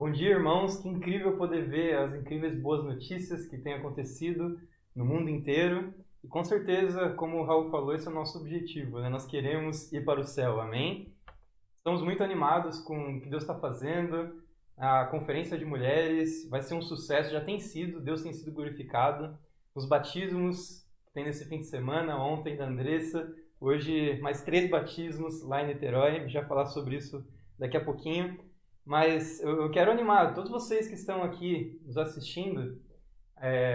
Bom dia, irmãos. Que incrível poder ver as incríveis boas notícias que têm acontecido no mundo inteiro. E com certeza, como o Raul falou, esse é o nosso objetivo, né? Nós queremos ir para o céu, amém? Estamos muito animados com o que Deus está fazendo. A conferência de mulheres vai ser um sucesso, já tem sido, Deus tem sido glorificado. Os batismos que tem nesse fim de semana, ontem da Andressa, hoje mais 3 batismos lá em Niterói. A gente vai falar sobre isso daqui a pouquinho. Mas eu quero animar todos vocês que estão aqui nos assistindo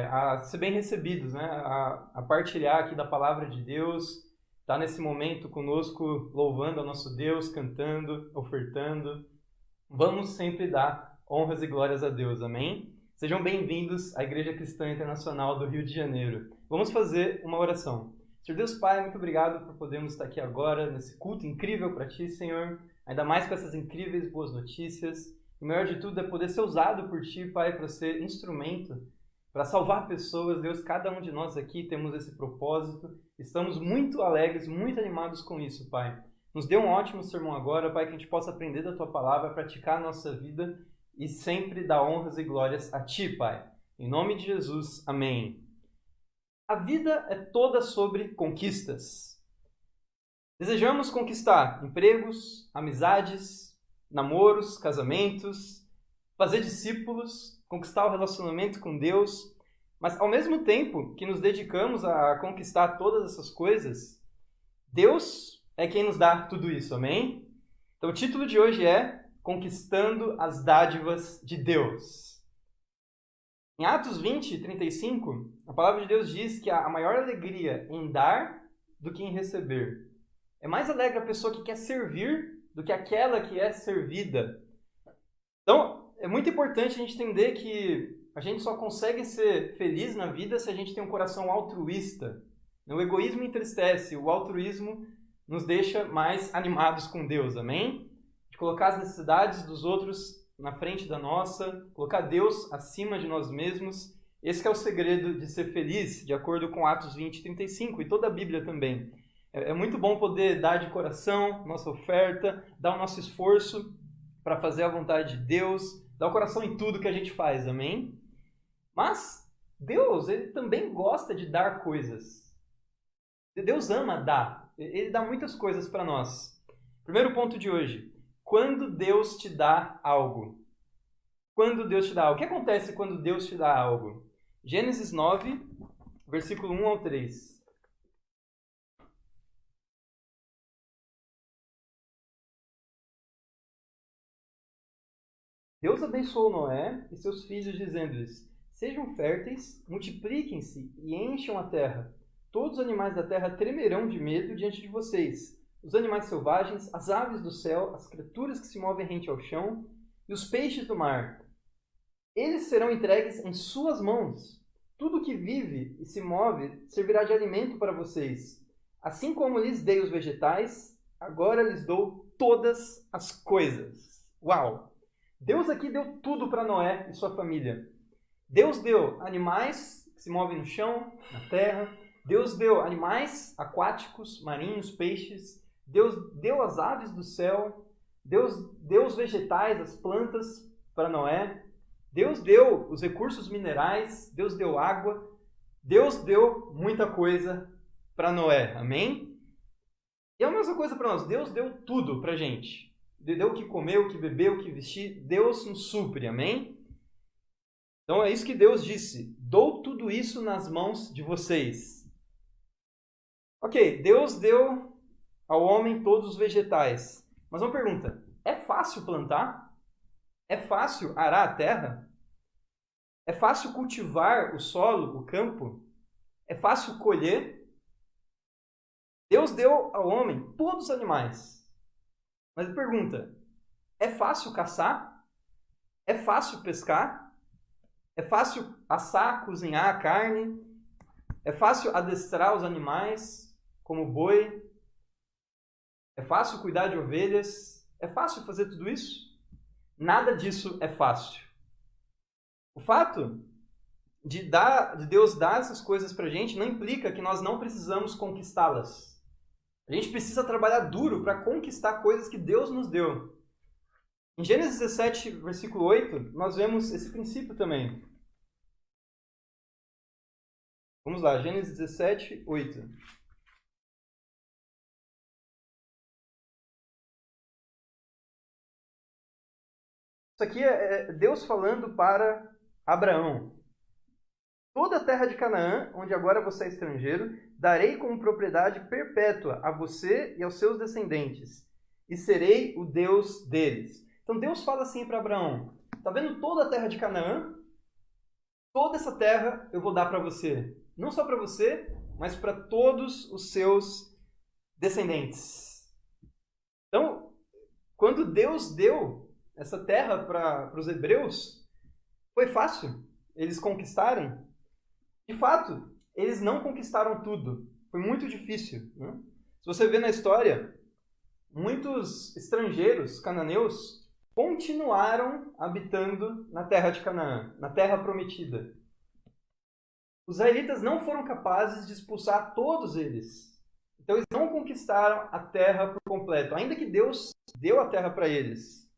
a ser bem recebidos, né? A partilhar aqui da palavra de Deus, estar nesse momento conosco, louvando ao nosso Deus, cantando, ofertando. Vamos sempre dar honras e glórias a Deus, amém? Sejam bem-vindos à Igreja Cristã Internacional do Rio de Janeiro. Vamos fazer uma oração. Senhor Deus Pai, muito obrigado por podermos estar aqui agora, nesse culto incrível para Ti, Senhor. Ainda mais com essas incríveis boas notícias. O melhor de tudo é poder ser usado por Ti, Pai, para ser instrumento, para salvar pessoas. Deus, cada um de nós aqui temos esse propósito. Estamos muito alegres, muito animados com isso, Pai. Nos dê um ótimo sermão agora, Pai, que a gente possa aprender da Tua palavra, praticar a nossa vida e sempre dar honras e glórias a Ti, Pai. Em nome de Jesus, amém. A vida é toda sobre conquistas. Desejamos conquistar empregos, amizades, namoros, casamentos, fazer discípulos, conquistar o relacionamento com Deus, mas ao mesmo tempo que nos dedicamos a conquistar todas essas coisas, Deus é quem nos dá tudo isso, amém? Então o título de hoje é Conquistando as Dádivas de Deus. Em Atos 20, 35, a palavra de Deus diz que há a maior alegria em dar do que em receber. É mais alegre a pessoa que quer servir do que aquela que é servida. Então, é muito importante a gente entender que a gente só consegue ser feliz na vida se a gente tem um coração altruísta. O egoísmo entristece, o altruísmo nos deixa mais animados com Deus, amém? De colocar as necessidades dos outros na frente da nossa, colocar Deus acima de nós mesmos. Esse é o segredo de ser feliz, de acordo com Atos 20, 35 e toda a Bíblia também. É muito bom poder dar de coração nossa oferta, dar o nosso esforço para fazer a vontade de Deus, dar o coração em tudo que a gente faz, amém? Mas Deus, Ele também gosta de dar coisas. Deus ama dar. Ele dá muitas coisas para nós. Primeiro ponto de hoje. Quando Deus te dá algo? Quando Deus te dá algo? O que acontece quando Deus te dá algo? Gênesis 9, versículo 1 ao 3. Deus abençoou Noé e seus filhos, dizendo-lhes: Sejam férteis, multipliquem-se e encham a terra. Todos os animais da terra tremerão de medo diante de vocês. Os animais selvagens, as aves do céu, as criaturas que se movem rente ao chão e os peixes do mar. Eles serão entregues em suas mãos. Tudo que vive e se move servirá de alimento para vocês. Assim como lhes dei os vegetais, agora lhes dou todas as coisas. Uau! Deus aqui deu tudo para Noé e sua família. Deus deu animais que se movem no chão, na terra. Deus deu animais aquáticos, marinhos, peixes. Deus deu as aves do céu. Deus deu os vegetais, as plantas para Noé. Deus deu os recursos minerais. Deus deu água. Deus deu muita coisa para Noé. Amém? E é a mesma coisa para nós. Deus deu tudo para a gente. Deu o que comer, o que beber, o que vestir. Deus nos supre. Amém? Então é isso que Deus disse. Dou tudo isso nas mãos de vocês. Ok, Deus deu ao homem todos os vegetais. Mas uma pergunta, é fácil plantar? É fácil arar a terra? É fácil cultivar o solo, o campo? É fácil colher? Deus deu ao homem todos os animais. Mas pergunta, é fácil caçar? É fácil pescar? É fácil assar, cozinhar a carne? É fácil adestrar os animais, como o boi? É fácil cuidar de ovelhas? É fácil fazer tudo isso? Nada disso é fácil. O fato de Deus dar essas coisas pra gente não implica que nós não precisamos conquistá-las. A gente precisa trabalhar duro para conquistar coisas que Deus nos deu. Em Gênesis 17, versículo 8, nós vemos esse princípio também. Vamos lá, Gênesis 17, 8. Isso aqui é Deus falando para Abraão. Toda a terra de Canaã, onde agora você é estrangeiro, darei como propriedade perpétua a você e aos seus descendentes, e serei o Deus deles. Então Deus fala assim para Abraão: está vendo toda a terra de Canaã? Toda essa terra eu vou dar para você. Não só para você, mas para todos os seus descendentes. Então, quando Deus deu essa terra para os hebreus, foi fácil eles conquistarem? De fato, eles não conquistaram tudo. Foi muito difícil. Né? Se você vê na história, muitos estrangeiros cananeus continuaram habitando na terra de Canaã, na terra prometida. Os israelitas não foram capazes de expulsar todos eles. Então eles não conquistaram a terra por completo, ainda que Deus deu a terra para eles.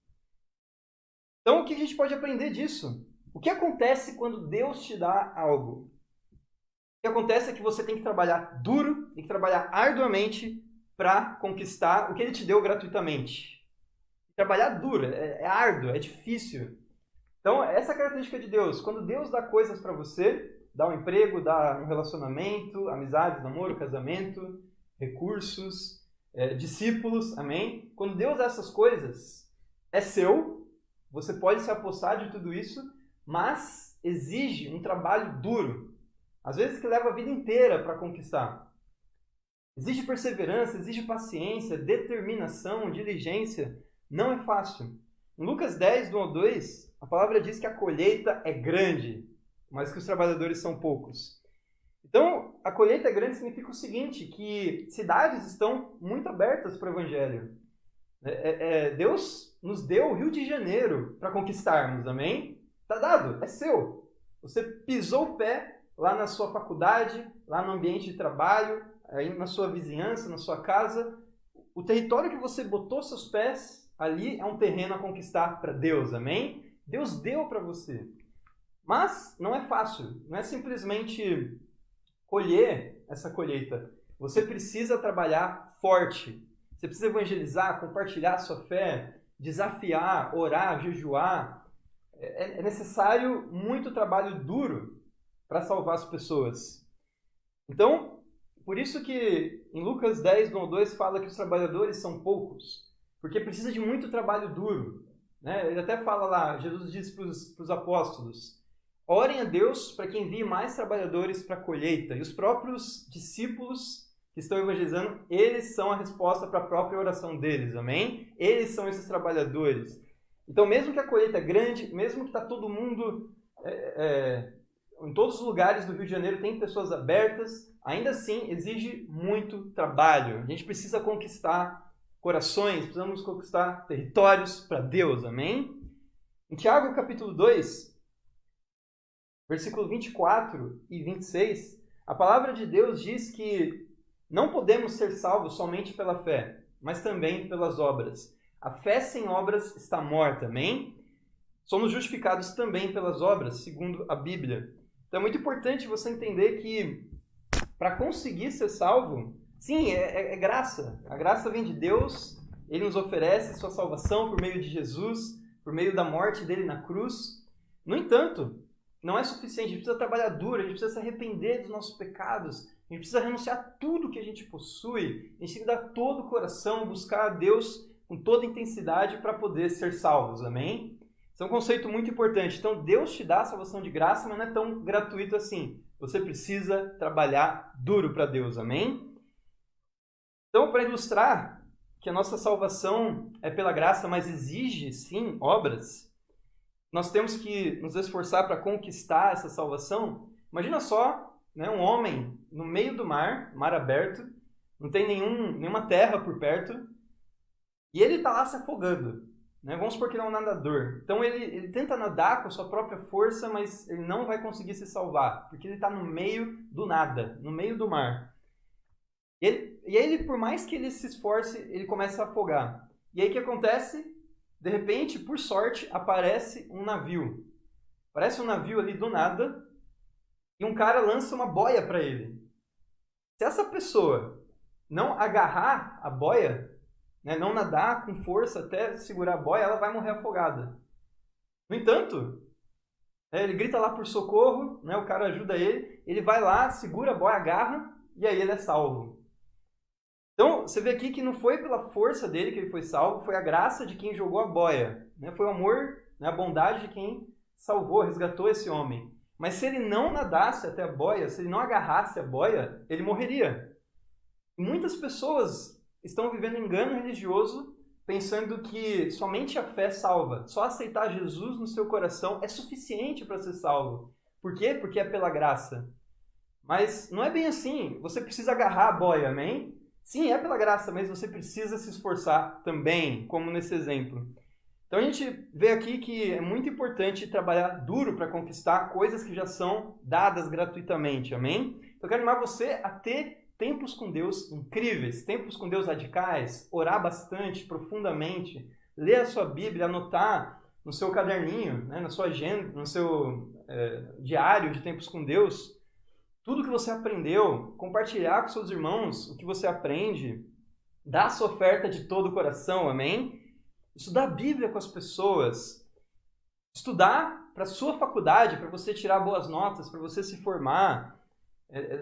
Então o que a gente pode aprender disso? O que acontece quando Deus te dá algo? O que acontece é que você tem que trabalhar duro, tem que trabalhar arduamente para conquistar o que Ele te deu gratuitamente. Trabalhar duro, é árduo, é difícil. Então, essa é a característica de Deus. Quando Deus dá coisas para você, dá um emprego, dá um relacionamento, amizades, namoro, casamento, recursos, discípulos, amém? Quando Deus dá essas coisas, é seu, você pode se apossar de tudo isso, mas exige um trabalho duro. Às vezes que leva a vida inteira para conquistar. Exige perseverança, exige paciência, determinação, diligência. Não é fácil. Em Lucas 10, do 1 ao 2, a palavra diz que a colheita é grande, mas que os trabalhadores são poucos. Então, a colheita grande significa o seguinte, que cidades estão muito abertas para o Evangelho. Deus nos deu o Rio de Janeiro para conquistarmos, amém? Está dado, é seu. Você pisou o pé lá na sua faculdade, lá no ambiente de trabalho, aí na sua vizinhança, na sua casa. O território que você botou seus pés, ali é um terreno a conquistar para Deus, amém? Deus deu para você. Mas não é fácil, não é simplesmente colher essa colheita. Você precisa trabalhar forte. Você precisa evangelizar, compartilhar a sua fé, desafiar, orar, jejuar. É necessário muito trabalho duro para salvar as pessoas. Então, por isso que em Lucas 10, do 1 ao 2, fala que os trabalhadores são poucos, porque precisa de muito trabalho duro. Né? Ele até fala lá, Jesus diz para os apóstolos, orem a Deus para que envie mais trabalhadores para a colheita. E os próprios discípulos que estão evangelizando, eles são a resposta para a própria oração deles, amém? Eles são esses trabalhadores. Então, mesmo que a colheita é grande, mesmo que está todo mundo... em todos os lugares do Rio de Janeiro tem pessoas abertas, ainda assim exige muito trabalho. A gente precisa conquistar corações, precisamos conquistar territórios para Deus, amém? Em Tiago capítulo 2, versículo 24 e 26, a palavra de Deus diz que não podemos ser salvos somente pela fé, mas também pelas obras. A fé sem obras está morta, amém? Somos justificados também pelas obras, segundo a Bíblia. Então é muito importante você entender que para conseguir ser salvo, sim, é graça. A graça vem de Deus, Ele nos oferece sua salvação por meio de Jesus, por meio da morte dele na cruz. No entanto, não é suficiente, a gente precisa trabalhar duro, a gente precisa se arrepender dos nossos pecados, a gente precisa renunciar a tudo que a gente possui, a gente tem que dar todo o coração, buscar a Deus com toda intensidade para poder ser salvos, amém? Isso é um conceito muito importante. Então, Deus te dá a salvação de graça, mas não é tão gratuito assim. Você precisa trabalhar duro para Deus, amém? Então, para ilustrar que a nossa salvação é pela graça, mas exige, sim, obras, nós temos que nos esforçar para conquistar essa salvação. Imagina só, né, um homem no meio do mar, mar aberto, não tem nenhuma terra por perto, e ele está lá se afogando. Né? Vamos supor que ele é um nadador. Então ele tenta nadar com a sua própria força, mas ele não vai conseguir se salvar, porque ele está no meio do nada, no meio do mar. E ele, por mais que ele se esforce, ele começa a afogar. E aí o que acontece? de repente, por sorte, aparece um navio. Aparece um navio ali do nada e um cara lança uma boia para ele. Se essa pessoa não agarrar a boia, né, não nadar com força até segurar a boia, ela vai morrer afogada. No entanto, ele grita lá por socorro, né, o cara ajuda ele vai lá, segura a boia, agarra, e aí ele é salvo. Então, você vê aqui que não foi pela força dele que ele foi salvo, foi a graça de quem jogou a boia. Né? Foi o amor, né, a bondade de quem salvou, resgatou esse homem. Mas se ele não nadasse até a boia, se ele não agarrasse a boia, ele morreria. E muitas pessoas estão vivendo engano religioso, pensando que somente a fé salva. Só aceitar Jesus no seu coração é suficiente para ser salvo. Por quê? Porque é pela graça. Mas não é bem assim. Você precisa agarrar a boia, amém? Sim, é pela graça, mas você precisa se esforçar também, como nesse exemplo. Então a gente vê aqui que é muito importante trabalhar duro para conquistar coisas que já são dadas gratuitamente, amém? Então eu quero animar você a ter tempos com Deus incríveis, tempos com Deus radicais, orar bastante, profundamente, ler a sua Bíblia, anotar no seu caderninho, né, na sua agenda, no seu diário de tempos com Deus, tudo que você aprendeu, compartilhar com seus irmãos o que você aprende, dar sua oferta de todo o coração, amém? Estudar a Bíblia com as pessoas, estudar para a sua faculdade, para você tirar boas notas, para você se formar,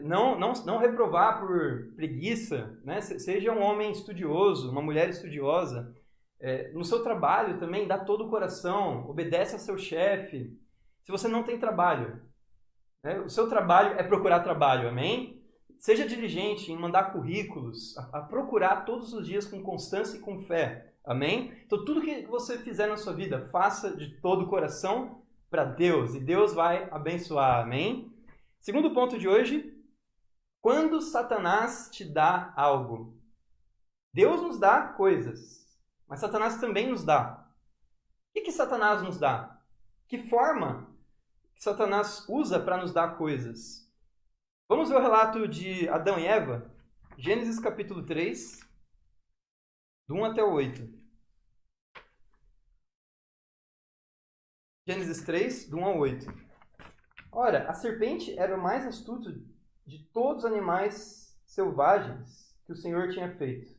não reprovar por preguiça, né? Seja um homem estudioso, uma mulher estudiosa. No seu trabalho também, dá todo o coração, obedece ao seu chefe. Se você não tem trabalho, né? O seu trabalho é procurar trabalho, amém? Seja diligente em mandar currículos, a procurar todos os dias com constância e com fé, amém? Então tudo que você fizer na sua vida, faça de todo o coração para Deus, e Deus vai abençoar, amém? Segundo ponto de hoje, quando Satanás te dá algo. Deus nos dá coisas, mas Satanás também nos dá. O que Satanás nos dá? Que forma que Satanás usa para nos dar coisas? Vamos ver o relato de Adão e Eva, Gênesis capítulo 3, do 1 até o 8. Gênesis 3, do 1 ao 8. Ora, a serpente era o mais astuto de todos os animais selvagens que o Senhor tinha feito.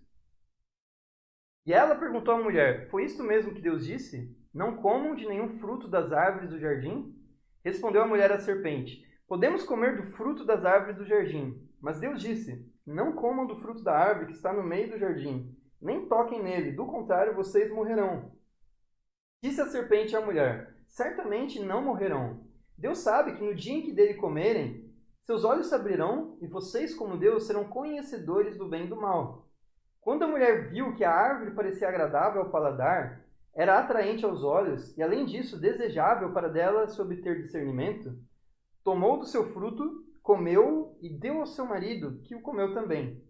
E ela perguntou à mulher, foi isto mesmo que Deus disse? Não comam de nenhum fruto das árvores do jardim? Respondeu a mulher à serpente, podemos comer do fruto das árvores do jardim. Mas Deus disse, não comam do fruto da árvore que está no meio do jardim, nem toquem nele, do contrário vocês morrerão. Disse a serpente à mulher, certamente não morrerão. Deus sabe que no dia em que dele comerem, seus olhos se abrirão e vocês, como Deus, serão conhecedores do bem e do mal. Quando a mulher viu que a árvore parecia agradável ao paladar, era atraente aos olhos e, além disso, desejável para dela se obter discernimento, tomou do seu fruto, comeu e deu ao seu marido, que o comeu também.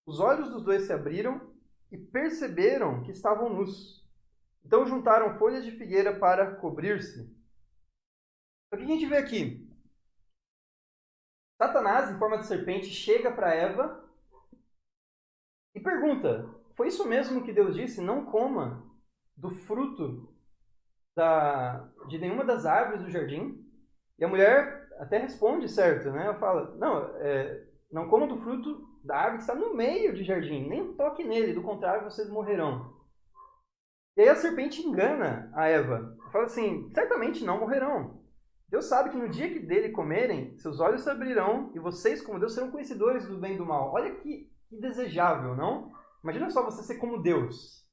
Os olhos dos dois se abriram e perceberam que estavam nus. Então juntaram folhas de figueira para cobrir-se. O que a gente vê aqui? Satanás, em forma de serpente, chega para Eva e pergunta, foi isso mesmo que Deus disse? Não coma do fruto de nenhuma das árvores do jardim? E a mulher até responde certo, né? Ela fala, não coma do fruto da árvore que está no meio do jardim, nem toque nele, do contrário vocês morrerão. E aí a serpente engana a Eva, fala assim, certamente não morrerão. Deus sabe que no dia que dele comerem, seus olhos se abrirão e vocês, como Deus, serão conhecedores do bem e do mal. Olha que desejável, não? Imagina só você ser como Deus.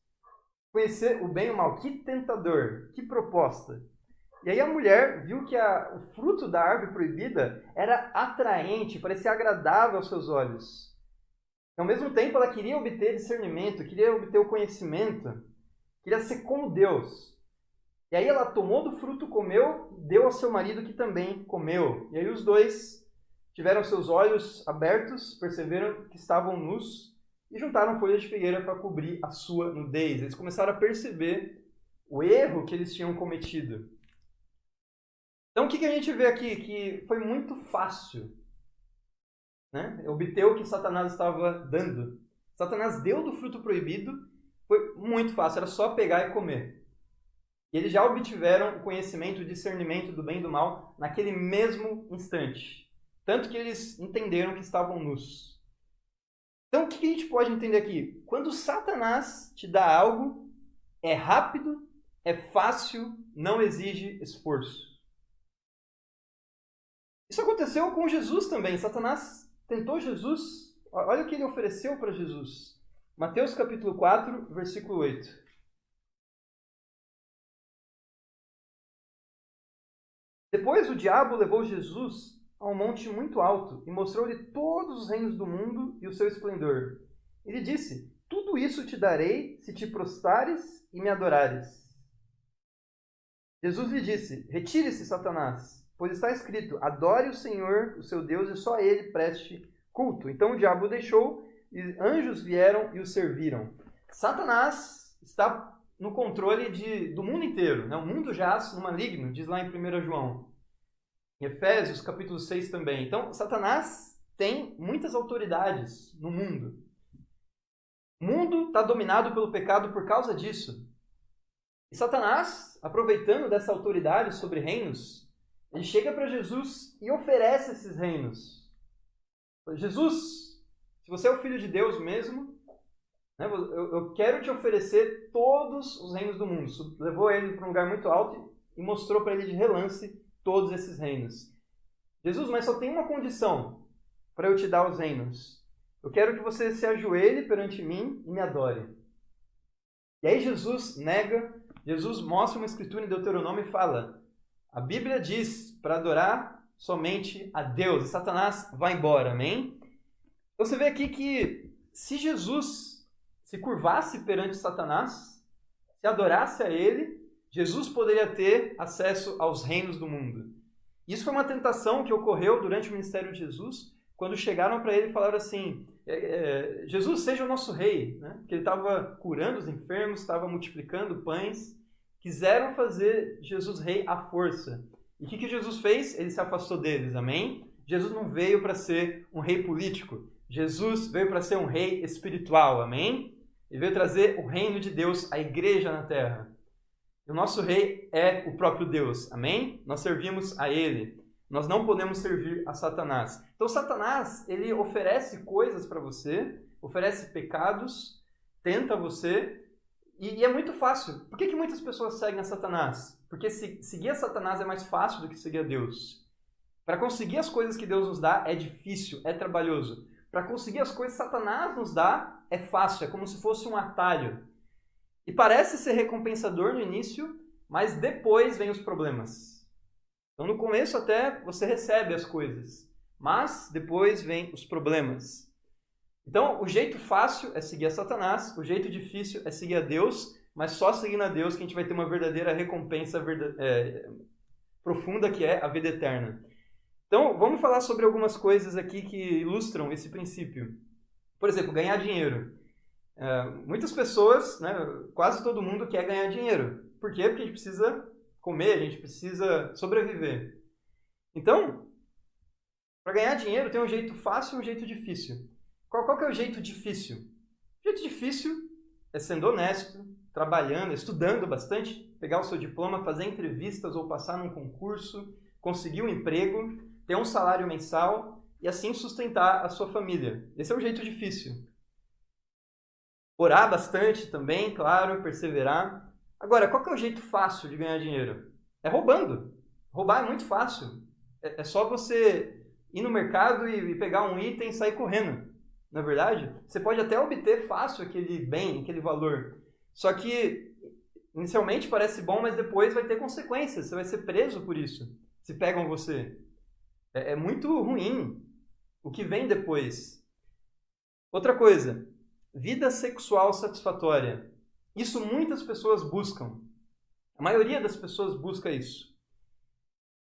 Conhecer o bem e o mal. Que tentador, que proposta. E aí a mulher viu que o fruto da árvore proibida era atraente, parecia agradável aos seus olhos. E ao mesmo tempo ela queria obter discernimento, queria obter o conhecimento, queria ser como Deus. E aí ela tomou do fruto, comeu, deu ao seu marido que também comeu. E aí os dois tiveram seus olhos abertos, perceberam que estavam nus e juntaram folhas de figueira para cobrir a sua nudez. Eles começaram a perceber o erro que eles tinham cometido. Então o que a gente vê aqui? Que foi muito fácil, né? Obter o que Satanás estava dando. Satanás deu do fruto proibido foi muito fácil, era só pegar e comer. E eles já obtiveram o conhecimento, o discernimento do bem e do mal naquele mesmo instante. Tanto que eles entenderam que estavam nus. Então, o que a gente pode entender aqui? Quando Satanás te dá algo, é rápido, é fácil, não exige esforço. Isso aconteceu com Jesus também. Satanás tentou Jesus. Olha o que ele ofereceu para Jesus. Mateus capítulo 4, versículo 8. Depois o diabo levou Jesus a um monte muito alto e mostrou-lhe todos os reinos do mundo e o seu esplendor. Ele disse: tudo isso te darei se te prostrares e me adorares. Jesus lhe disse: retire-se, Satanás, pois está escrito: adore o Senhor, o seu Deus, e só a ele preste culto. Então o diabo o deixou e anjos vieram e o serviram. Satanás está no controle do mundo inteiro. Né? O mundo jaz no maligno, diz lá em 1 João. Em Efésios, capítulo 6 também. Então, Satanás tem muitas autoridades no mundo. O mundo está dominado pelo pecado por causa disso. E Satanás, aproveitando dessa autoridade sobre reinos, ele chega para Jesus e oferece esses reinos. Jesus, se você é o Filho de Deus mesmo, né, eu quero te oferecer todos os reinos do mundo. Levou ele para um lugar muito alto e mostrou para ele de relance todos esses reinos. Jesus, mas só tem uma condição para eu te dar os reinos. Eu quero que você se ajoelhe perante mim e me adore. E aí Jesus nega, Jesus mostra uma escritura em Deuteronômio e fala: a Bíblia diz para adorar somente a Deus. E Satanás vai embora, amém? Então você vê aqui que se Jesus se curvasse perante Satanás, se adorasse a ele, Jesus poderia ter acesso aos reinos do mundo. Isso foi uma tentação que ocorreu durante o ministério de Jesus, quando chegaram para ele e falaram assim: Jesus, seja o nosso rei, né? Porque ele estava curando os enfermos, estava multiplicando pães. Quiseram fazer Jesus rei à força. E o que Jesus fez? Ele se afastou deles, amém? Jesus não veio para ser um rei político. Jesus veio para ser um rei espiritual, amém? Ele veio trazer o reino de Deus, a igreja na terra. E o nosso rei é o próprio Deus, amém? Nós servimos a ele. Nós não podemos servir a Satanás. Então, Satanás, ele oferece coisas para você, oferece pecados, tenta você, e é muito fácil. Por que muitas pessoas seguem a Satanás? Porque seguir a Satanás é mais fácil do que seguir a Deus. Para conseguir as coisas que Deus nos dá é difícil, é trabalhoso. Para conseguir as coisas que Satanás nos dá é fácil, é como se fosse um atalho. E parece ser recompensador no início, mas depois vem os problemas. Então, no começo até você recebe as coisas, mas depois vem os problemas. Então, o jeito fácil é seguir a Satanás, o jeito difícil é seguir a Deus, mas só seguindo a Deus que a gente vai ter uma verdadeira recompensa profunda, que é a vida eterna. Então, vamos falar sobre algumas coisas aqui que ilustram esse princípio. Por exemplo, ganhar dinheiro. Muitas pessoas, né, quase todo mundo quer ganhar dinheiro. Por quê? Porque a gente precisa comer, a gente precisa sobreviver. Então, para ganhar dinheiro tem um jeito fácil e um jeito difícil. Qual que é o jeito difícil? O jeito difícil é sendo honesto, trabalhando, estudando bastante, pegar o seu diploma, fazer entrevistas ou passar num concurso, conseguir um emprego, ter um salário mensal e assim sustentar a sua família. Esse é o jeito difícil. Orar bastante também, claro, perseverar. Agora, qual que é o jeito fácil de ganhar dinheiro? É roubando. Roubar é muito fácil. É só você ir no mercado e pegar um item e sair correndo. Na verdade, você pode até obter fácil aquele bem, aquele valor. Só que, inicialmente parece bom, mas depois vai ter consequências. Você vai ser preso por isso, se pegam você. É muito ruim o que vem depois. Outra coisa, vida sexual satisfatória. Isso muitas pessoas buscam. A maioria das pessoas busca isso.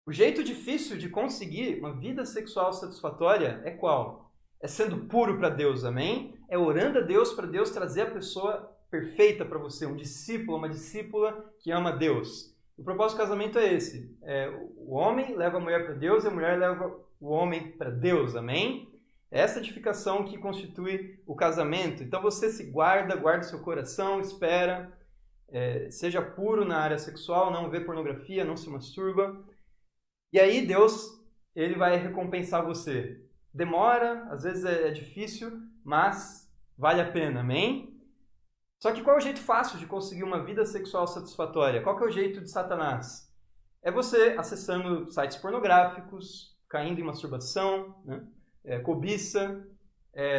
O jeito difícil de conseguir uma vida sexual satisfatória é qual? É sendo puro para Deus, amém? É orando a Deus para Deus trazer a pessoa perfeita para você, um discípulo, uma discípula que ama Deus. O propósito do casamento é esse. O homem leva a mulher para Deus e a mulher leva o homem para Deus, amém? É essa edificação que constitui o casamento. Então você se guarda seu coração, espera, seja puro na área sexual, não vê pornografia, não se masturba. E aí Deus, ele vai recompensar você. Demora, às vezes é difícil, mas vale a pena, amém? Só que qual é o jeito fácil de conseguir uma vida sexual satisfatória? Qual que é o jeito de Satanás? É você acessando sites pornográficos, caindo em masturbação, né? Cobiça,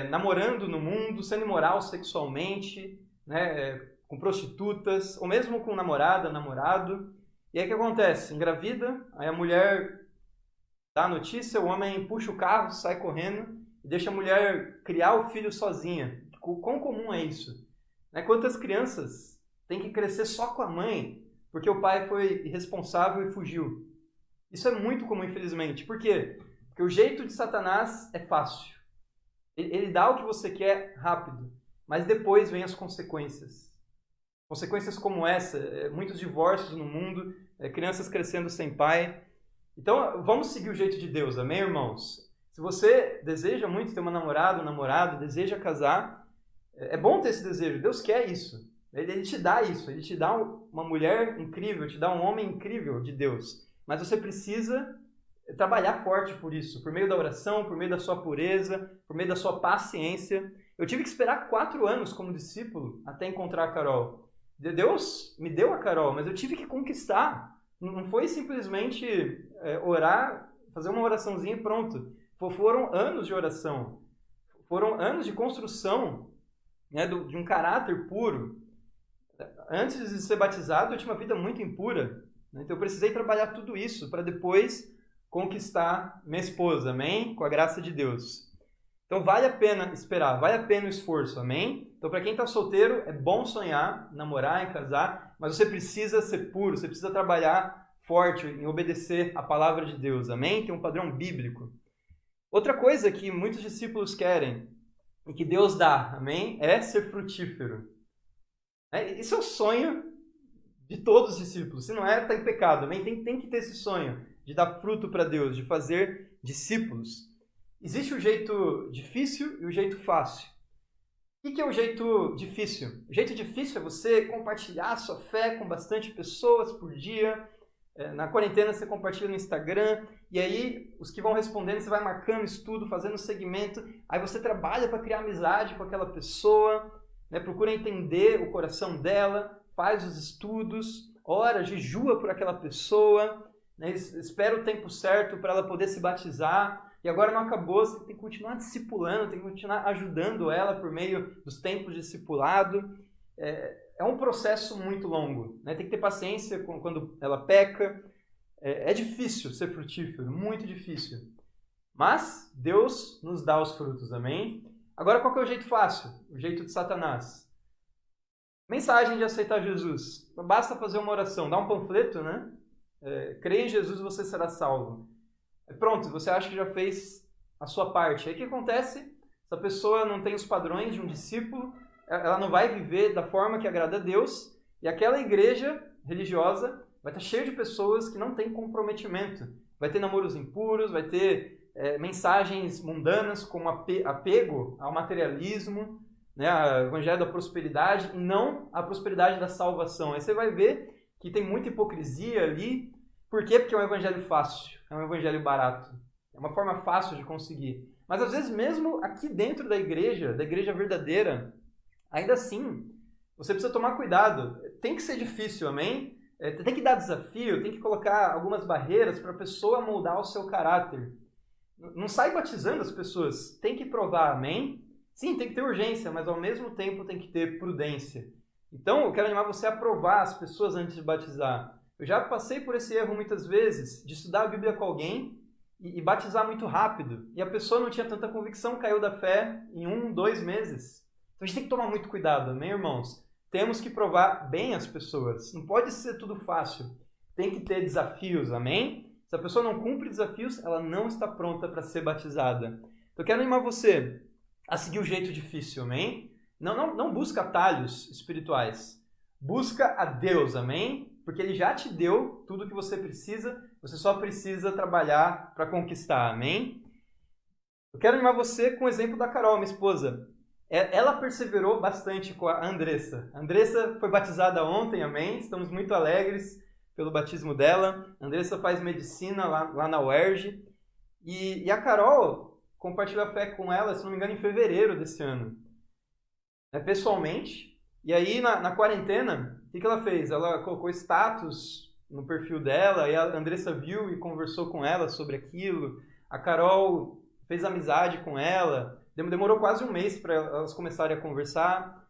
namorando no mundo, sendo imoral sexualmente, né? Com prostitutas, ou mesmo com namorada, namorado. E aí o que acontece? Engravida, aí a mulher dá a notícia, o homem puxa o carro, sai correndo e deixa a mulher criar o filho sozinha. Quão comum é isso? Quantas crianças têm que crescer só com a mãe porque o pai foi irresponsável e fugiu? Isso é muito comum, infelizmente. Por quê? Porque o jeito de Satanás é fácil. Ele dá o que você quer rápido, mas depois vem as consequências. Consequências como essa, muitos divórcios no mundo, crianças crescendo sem pai. Então, vamos seguir o jeito de Deus, amém, irmãos? Se você deseja muito ter uma namorada, um namorado, deseja casar, é bom ter esse desejo, Deus quer isso. Ele te dá isso, Ele te dá uma mulher incrível, te dá um homem incrível de Deus. Mas você precisa trabalhar forte por isso, por meio da oração, por meio da sua pureza, por meio da sua paciência. Eu tive que esperar 4 anos como discípulo até encontrar a Carol. Deus me deu a Carol, mas eu tive que conquistar. Não foi simplesmente orar, fazer uma oraçãozinha e pronto. Foram anos de oração. Foram anos de construção, né, de um caráter puro. Antes de ser batizado, eu tinha uma vida muito impura. Né? Então eu precisei trabalhar tudo isso para depois conquistar minha esposa, amém? Com a graça de Deus. Então vale a pena esperar, vale a pena o esforço, amém? Então para quem está solteiro, é bom sonhar, namorar e casar, mas você precisa ser puro, você precisa trabalhar forte em obedecer a palavra de Deus, amém? Tem um padrão bíblico. Outra coisa que muitos discípulos querem e que Deus dá, amém? É ser frutífero. Isso é o sonho de todos os discípulos. Se não é, está em pecado, amém? Tem que ter esse sonho de dar fruto para Deus, de fazer discípulos. Existe o jeito difícil e o jeito fácil. O que é o jeito difícil? O jeito difícil é você compartilhar a sua fé com bastante pessoas por dia. Na quarentena você compartilha no Instagram, e aí os que vão respondendo você vai marcando estudo, fazendo segmento, aí você trabalha para criar amizade com aquela pessoa, né? Procura entender o coração dela, faz os estudos, ora, jejua por aquela pessoa, né? Espera o tempo certo para ela poder se batizar. E agora não acabou, você tem que continuar discipulando, tem que continuar ajudando ela por meio dos tempos de discipulado. É um processo muito longo, né? Tem que ter paciência quando ela peca. É difícil ser frutífero, muito difícil. Mas Deus nos dá os frutos, amém? Agora qual que é o jeito fácil? O jeito de Satanás. Mensagem de aceitar Jesus. Basta fazer uma oração, dar um panfleto, né? Creia em Jesus, você será salvo. Pronto, você acha que já fez a sua parte. Aí o que acontece? Se a pessoa não tem os padrões de um discípulo, ela não vai viver da forma que agrada a Deus, e aquela igreja religiosa vai estar cheia de pessoas que não têm comprometimento. Vai ter namoros impuros, vai ter mensagens mundanas como apego ao materialismo, né, ao evangelho da prosperidade, e não a prosperidade da salvação. Aí você vai ver que tem muita hipocrisia ali. Por quê? Porque é um evangelho fácil, é um evangelho barato. É uma forma fácil de conseguir. Mas às vezes mesmo aqui dentro da igreja verdadeira, ainda assim, você precisa tomar cuidado. Tem que ser difícil, amém? Tem que dar desafio, tem que colocar algumas barreiras para a pessoa moldar o seu caráter. Não sai batizando as pessoas, tem que provar, amém? Sim, tem que ter urgência, mas ao mesmo tempo tem que ter prudência. Então, eu quero animar você a provar as pessoas antes de batizar. Eu já passei por esse erro muitas vezes, de estudar a Bíblia com alguém e batizar muito rápido. E a pessoa não tinha tanta convicção, caiu da fé em 1, 2 meses. Então a gente tem que tomar muito cuidado, amém, irmãos? Temos que provar bem as pessoas. Não pode ser tudo fácil. Tem que ter desafios, amém? Se a pessoa não cumpre desafios, ela não está pronta para ser batizada. Então eu quero animar você a seguir o jeito difícil, amém? Não busca atalhos espirituais. Busca a Deus, amém? Porque Ele já te deu tudo o que você precisa, você só precisa trabalhar para conquistar, amém? Eu quero animar você com o exemplo da Carol, minha esposa. Ela perseverou bastante com a Andressa. A Andressa foi batizada ontem, amém? Estamos muito alegres pelo batismo dela. A Andressa faz medicina lá na UERJ. E a Carol compartilhou a fé com ela, se não me engano, em fevereiro desse ano. Pessoalmente. E aí, na quarentena, o que ela fez? Ela colocou status no perfil dela, e a Andressa viu e conversou com ela sobre aquilo. A Carol fez amizade com ela. Demorou quase um mês para elas começarem a conversar.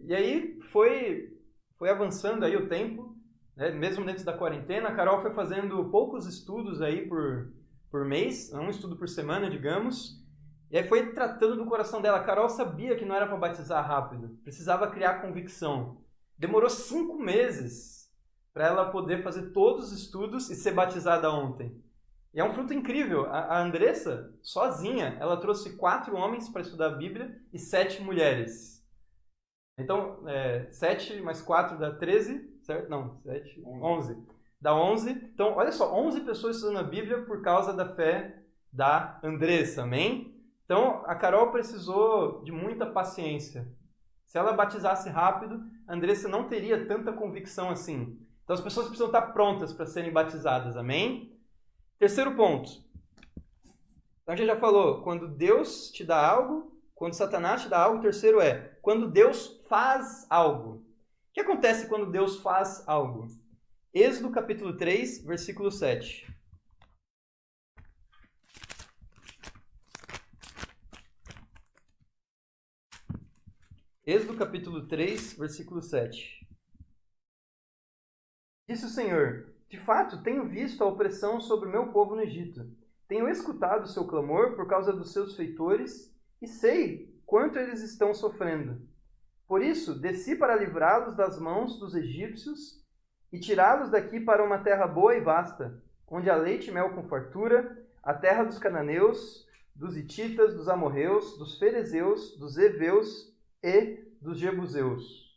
E aí foi avançando aí o tempo, né? Mesmo dentro da quarentena. A Carol foi fazendo poucos estudos aí por mês, um estudo por semana, digamos. E aí foi tratando do coração dela. A Carol sabia que não era para batizar rápido, precisava criar convicção. Demorou 5 meses para ela poder fazer todos os estudos e ser batizada ontem. E é um fruto incrível. A Andressa, sozinha, ela trouxe 4 homens para estudar a Bíblia e 7 mulheres. Então, 7 mais 4 dá 13, certo? Não, 7, 11. Dá 11. Então, olha só, 11 pessoas estudando a Bíblia por causa da fé da Andressa, amém? Então, a Carol precisou de muita paciência. Se ela batizasse rápido, a Andressa não teria tanta convicção assim. Então, as pessoas precisam estar prontas para serem batizadas, amém? Terceiro ponto. Então, a gente já falou, quando Deus te dá algo, quando Satanás te dá algo. O terceiro é, quando Deus faz algo. O que acontece quando Deus faz algo? Êxodo capítulo 3, versículo 7. Êxodo capítulo 3, versículo 7. Disse o Senhor: de fato, tenho visto a opressão sobre o meu povo no Egito. Tenho escutado o seu clamor por causa dos seus feitores e sei quanto eles estão sofrendo. Por isso, desci para livrá-los das mãos dos egípcios e tirá-los daqui para uma terra boa e vasta, onde há leite e mel com fartura, a terra dos cananeus, dos hititas, dos amorreus, dos ferezeus, dos heveus e dos jebuseus.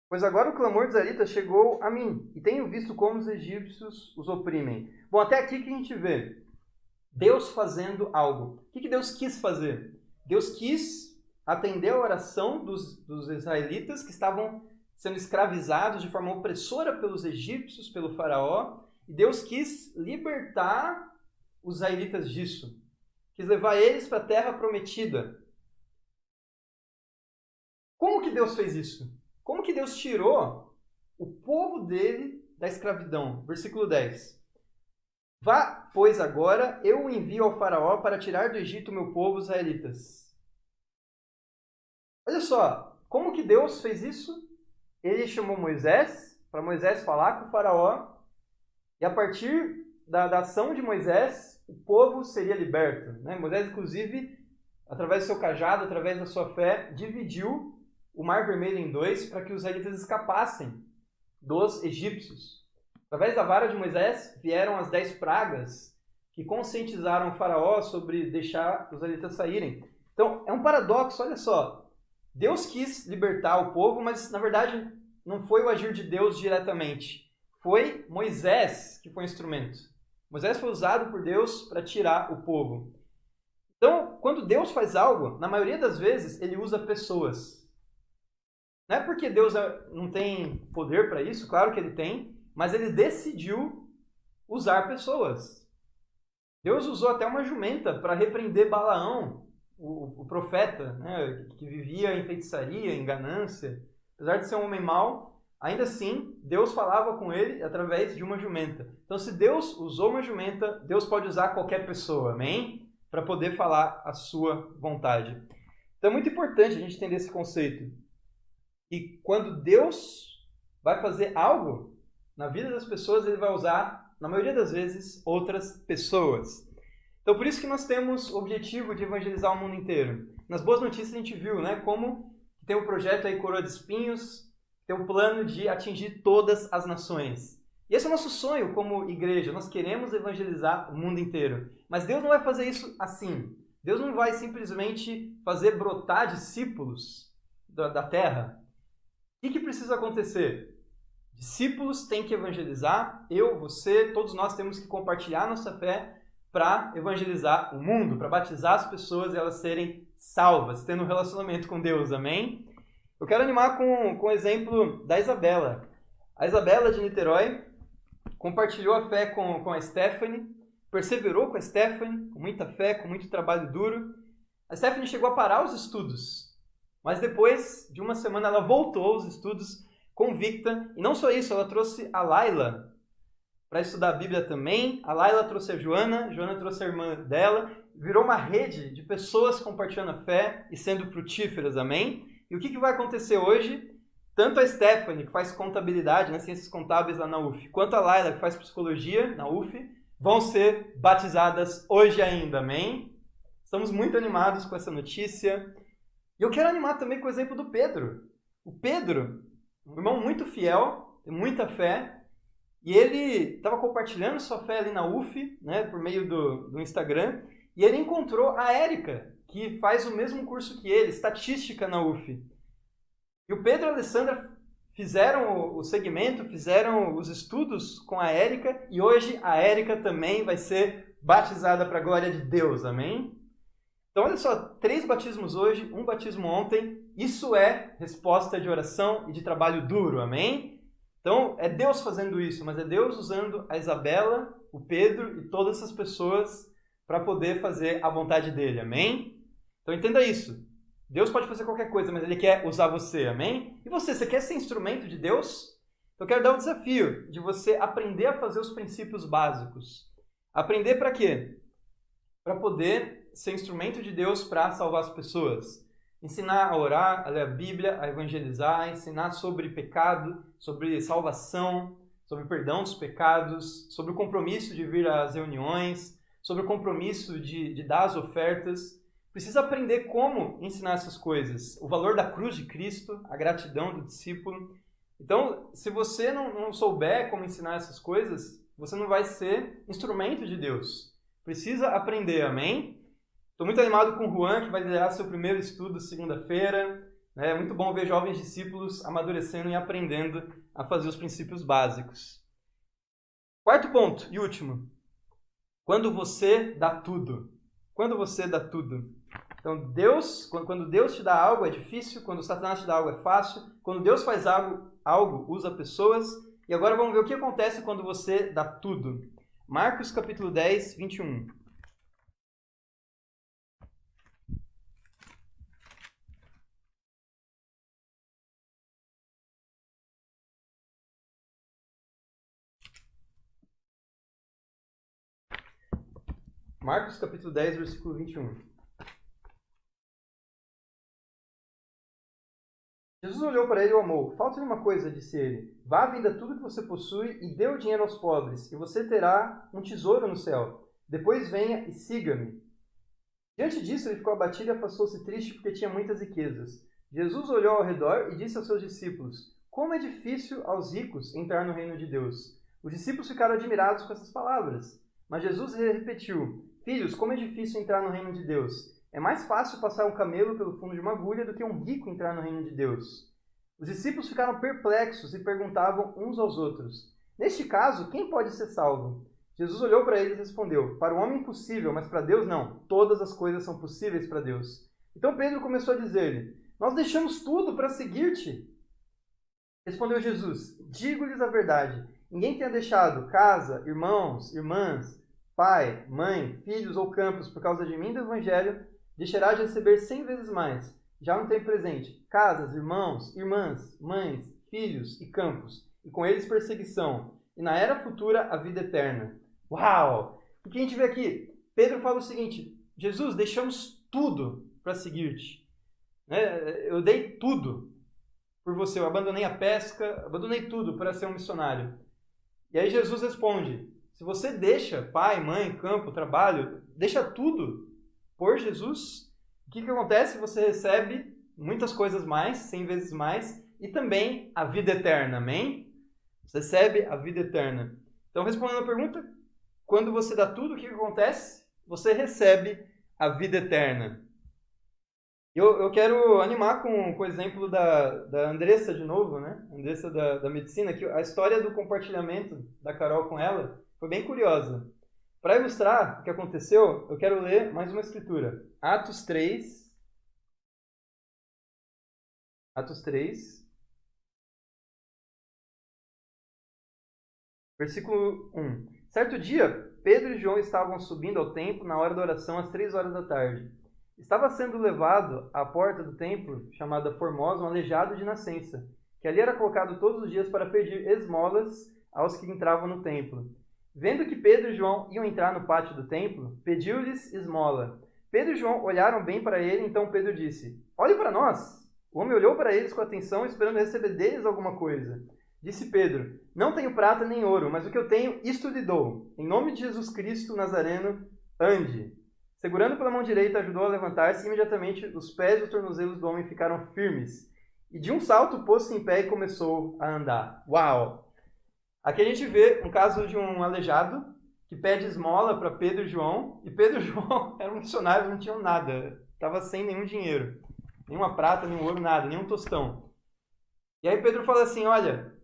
Pois agora o clamor dos israelitas chegou a mim, e tenho visto como os egípcios os oprimem. Bom, até aqui que a gente vê Deus fazendo algo. O que Deus quis fazer? Deus quis atender a oração dos israelitas que estavam sendo escravizados de forma opressora pelos egípcios, pelo faraó, e Deus quis libertar os israelitas disso. Quis levar eles para a terra prometida. Como que Deus fez isso? Como que Deus tirou o povo dele da escravidão? Versículo 10. Vá, pois agora, eu o envio ao faraó para tirar do Egito o meu povo, os israelitas. Olha só, como que Deus fez isso? Ele chamou Moisés, para Moisés falar com o faraó, e a partir da ação de Moisés, o povo seria liberto. Né? Moisés, inclusive, através do seu cajado, através da sua fé, dividiu o Mar Vermelho em 2 para que os israelitas escapassem dos egípcios. Através da vara de Moisés vieram as 10 pragas que conscientizaram o faraó sobre deixar os israelitas saírem. Então, é um paradoxo, olha só. Deus quis libertar o povo, mas na verdade não foi o agir de Deus diretamente. Foi Moisés que foi o instrumento. Moisés foi usado por Deus para tirar o povo. Então, quando Deus faz algo, na maioria das vezes, ele usa pessoas. Não é porque Deus não tem poder para isso, claro que ele tem, mas ele decidiu usar pessoas. Deus usou até uma jumenta para repreender Balaão, o profeta, né, que vivia em feitiçaria, em ganância. Apesar de ser um homem mau, ainda assim, Deus falava com ele através de uma jumenta. Então, se Deus usou uma jumenta, Deus pode usar qualquer pessoa, amém? Para poder falar a sua vontade. Então, é muito importante a gente entender esse conceito. E quando Deus vai fazer algo na vida das pessoas, ele vai usar, na maioria das vezes, outras pessoas. Então, por isso que nós temos o objetivo de evangelizar o mundo inteiro. Nas boas notícias a gente viu, né, como tem o projeto aí Coroa de Espinhos, tem o plano de atingir todas as nações. E esse é o nosso sonho como igreja. Nós queremos evangelizar o mundo inteiro. Mas Deus não vai fazer isso assim. Deus não vai simplesmente fazer brotar discípulos da terra. O que precisa acontecer? Discípulos têm que evangelizar, eu, você, todos nós temos que compartilhar nossa fé para evangelizar o mundo, para batizar as pessoas e elas serem salvas, tendo um relacionamento com Deus, amém? Eu quero animar com o exemplo da Isabela. A Isabela de Niterói compartilhou a fé com a Stephanie, perseverou com a Stephanie, com muita fé, com muito trabalho duro. A Stephanie chegou a parar os estudos, mas depois de uma semana ela voltou aos estudos convicta, e não só isso, ela trouxe a Laila para estudar a Bíblia também. A Laila trouxe a Joana trouxe a irmã dela, virou uma rede de pessoas compartilhando a fé e sendo frutíferas, amém? E o que vai acontecer hoje? Tanto a Stephanie, que faz contabilidade, né, ciências contábeis lá na UF, quanto a Laila, que faz psicologia na UF, vão ser batizadas hoje ainda, amém? Estamos muito animados com essa notícia. E eu quero animar também com o exemplo do Pedro. O Pedro, um irmão muito fiel, tem muita fé, e ele estava compartilhando sua fé ali na UF, né, por meio do Instagram, e ele encontrou a Érica, que faz o mesmo curso que ele, estatística na UF. E o Pedro e a Alessandra fizeram o segmento, fizeram os estudos com a Érica, e hoje a Érica também vai ser batizada para a glória de Deus, amém? Então olha só, 3 batismos hoje, 1 batismo ontem, isso é resposta de oração e de trabalho duro, amém? Então é Deus fazendo isso, mas é Deus usando a Isabela, o Pedro e todas essas pessoas para poder fazer a vontade dele, amém? Então entenda isso. Deus pode fazer qualquer coisa, mas Ele quer usar você, amém? E você quer ser instrumento de Deus? Então eu quero dar o desafio de você aprender a fazer os princípios básicos. Aprender para quê? Para poder ser instrumento de Deus para salvar as pessoas. Ensinar a orar, a ler a Bíblia, a evangelizar, ensinar sobre pecado, sobre salvação, sobre perdão dos pecados, sobre o compromisso de vir às reuniões, sobre o compromisso de dar as ofertas. Precisa aprender como ensinar essas coisas. O valor da cruz de Cristo, a gratidão do discípulo. Então, se você não souber como ensinar essas coisas, você não vai ser instrumento de Deus. Precisa aprender, amém? Estou muito animado com o Juan, que vai liderar seu primeiro estudo segunda-feira. É muito bom ver jovens discípulos amadurecendo e aprendendo a fazer os princípios básicos. 4º ponto e último. Quando você dá tudo. Quando você dá tudo. Então, quando Deus te dá algo é difícil, quando Satanás te dá algo é fácil, quando Deus faz algo usa pessoas. E agora vamos ver o que acontece quando você dá tudo. Marcos capítulo 10, 21. Marcos capítulo 10, versículo 21. Jesus olhou para ele e o amou. Falta-lhe uma coisa, disse ele. Vá, venda tudo que você possui e dê o dinheiro aos pobres, e você terá um tesouro no céu. Depois venha e siga-me. Diante disso, ele ficou abatido e afastou-se triste porque tinha muitas riquezas. Jesus olhou ao redor e disse aos seus discípulos: Como é difícil aos ricos entrar no reino de Deus. Os discípulos ficaram admirados com essas palavras. Mas Jesus repetiu: Filhos, como é difícil entrar no reino de Deus. É mais fácil passar um camelo pelo fundo de uma agulha do que um rico entrar no reino de Deus. Os discípulos ficaram perplexos e perguntavam uns aos outros: Neste caso, quem pode ser salvo? Jesus olhou para eles e respondeu: Para o homem impossível, mas para Deus não. Todas as coisas são possíveis para Deus. Então Pedro começou a dizer-lhe: Nós deixamos tudo para seguir-te. Respondeu Jesus: Digo-lhes a verdade. Ninguém tenha deixado casa, irmãos, irmãs, pai, mãe, filhos ou campos por causa de mim e do Evangelho, deixará de receber 100 vezes mais, já no tempo presente, casas, irmãos, irmãs, mães, filhos e campos, e com eles perseguição, e na era futura a vida eterna. Uau! O que a gente vê aqui? Pedro fala o seguinte: Jesus, deixamos tudo para seguir-te. Eu dei tudo por você, eu abandonei a pesca, abandonei tudo para ser um missionário. E aí Jesus responde: se você deixa pai, mãe, campo, trabalho, deixa tudo por Jesus, o que acontece? Você recebe muitas coisas mais, 100 vezes mais, e também a vida eterna, amém? Você recebe a vida eterna. Então, respondendo a pergunta, quando você dá tudo, o que acontece? Você recebe a vida eterna. Eu quero animar com o exemplo da Andressa de novo, né? Andressa da medicina, que a história do compartilhamento da Carol com ela foi bem curiosa. Para ilustrar o que aconteceu, eu quero ler mais uma escritura. Atos 3, versículo 1. Certo dia, Pedro e João estavam subindo ao templo na hora da oração às 3 horas da tarde. Estava sendo levado à porta do templo, chamada Formosa, um aleijado de nascença, que ali era colocado todos os dias para pedir esmolas aos que entravam no templo. Vendo que Pedro e João iam entrar no pátio do templo, pediu-lhes esmola. Pedro e João olharam bem para ele, então Pedro disse: Olhe para nós! O homem olhou para eles com atenção, esperando receber deles alguma coisa. Disse Pedro: Não tenho prata nem ouro, mas o que eu tenho, isto lhe dou. Em nome de Jesus Cristo Nazareno, ande. Segurando pela mão direita, ajudou a levantar-se e imediatamente os pés e os tornozelos do homem ficaram firmes. E de um salto pôs-se em pé e começou a andar. Uau! Aqui a gente vê um caso de um aleijado que pede esmola para Pedro e João. E Pedro e João eram missionários, não tinham nada. Estava sem nenhum dinheiro. Nenhuma prata, nenhum ouro, nada, nenhum tostão. E aí Pedro fala assim, olha,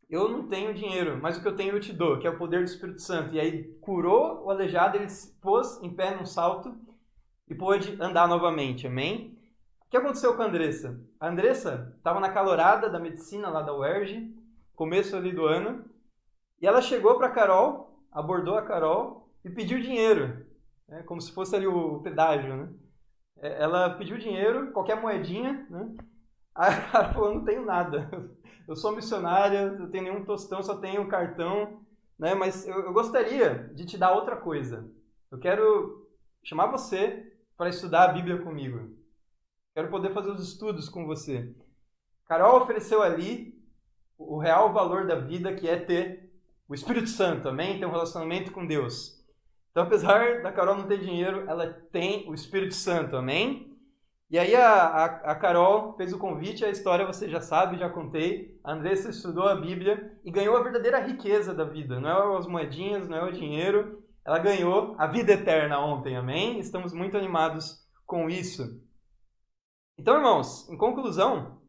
eu não tenho dinheiro, mas o que eu tenho eu te dou, que é o poder do Espírito Santo. E aí curou o aleijado, ele se pôs em pé num salto e pôde andar novamente, amém? O que aconteceu com a Andressa? A Andressa estava na calorada da medicina lá da UERJ, começo ali do ano, e ela chegou para a Carol, abordou a Carol e pediu dinheiro, né? Como se fosse ali o pedágio, né? Ela pediu dinheiro, qualquer moedinha, né? Aí a Carol falou, não tenho nada. Eu sou missionária, não tenho nenhum tostão, só tenho cartão, né? Mas eu gostaria de te dar outra coisa. Eu quero chamar você para estudar a Bíblia comigo. Quero poder fazer os estudos com você. Carol ofereceu ali o real valor da vida, que é ter o Espírito Santo, amém? Ter um relacionamento com Deus. Então, apesar da Carol não ter dinheiro, ela tem o Espírito Santo, amém? E aí a Carol fez o convite, a história você já sabe, já contei. A Andressa estudou a Bíblia e ganhou a verdadeira riqueza da vida. Não é as moedinhas, não é o dinheiro. Ela ganhou a vida eterna ontem, amém? Estamos muito animados com isso. Então, irmãos, em conclusão,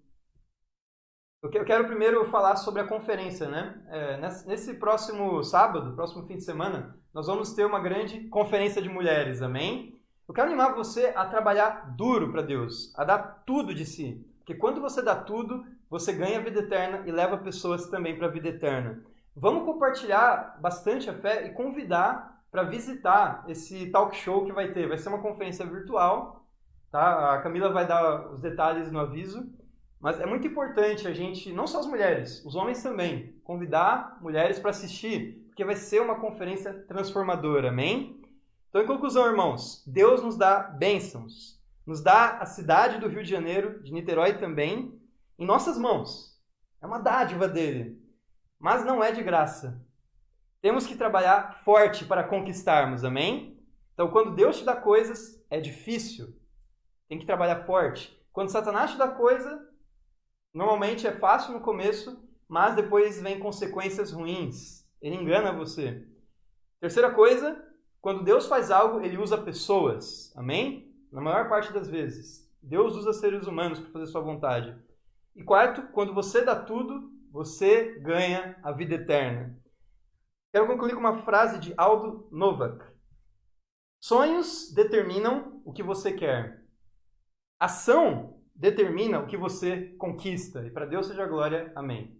eu quero primeiro falar sobre a conferência, né? Nesse próximo sábado, próximo fim de semana, nós vamos ter uma grande conferência de mulheres, amém? Eu quero animar você a trabalhar duro para Deus, a dar tudo de si. Porque quando você dá tudo, você ganha a vida eterna e leva pessoas também para a vida eterna. Vamos compartilhar bastante a fé e convidar para visitar esse talk show que vai ter. Vai ser uma conferência virtual, tá? A Camila vai dar os detalhes no aviso. Mas é muito importante a gente, não só as mulheres, os homens também, convidar mulheres para assistir, porque vai ser uma conferência transformadora, amém? Então, em conclusão, irmãos, Deus nos dá bênçãos, nos dá a cidade do Rio de Janeiro, de Niterói também, em nossas mãos. É uma dádiva dele, mas não é de graça. Temos que trabalhar forte para conquistarmos, amém? Então, quando Deus te dá coisas, é difícil, tem que trabalhar forte. Quando Satanás te dá coisa, normalmente é fácil no começo, mas depois vem consequências ruins. Ele engana você. Terceira coisa, quando Deus faz algo, Ele usa pessoas. Amém? Na maior parte das vezes. Deus usa seres humanos para fazer sua vontade. E quarto, quando você dá tudo, você ganha a vida eterna. Quero concluir com uma frase de Aldo Novak. Sonhos determinam o que você quer. Ação determina o que você conquista. E para Deus seja a glória. Amém.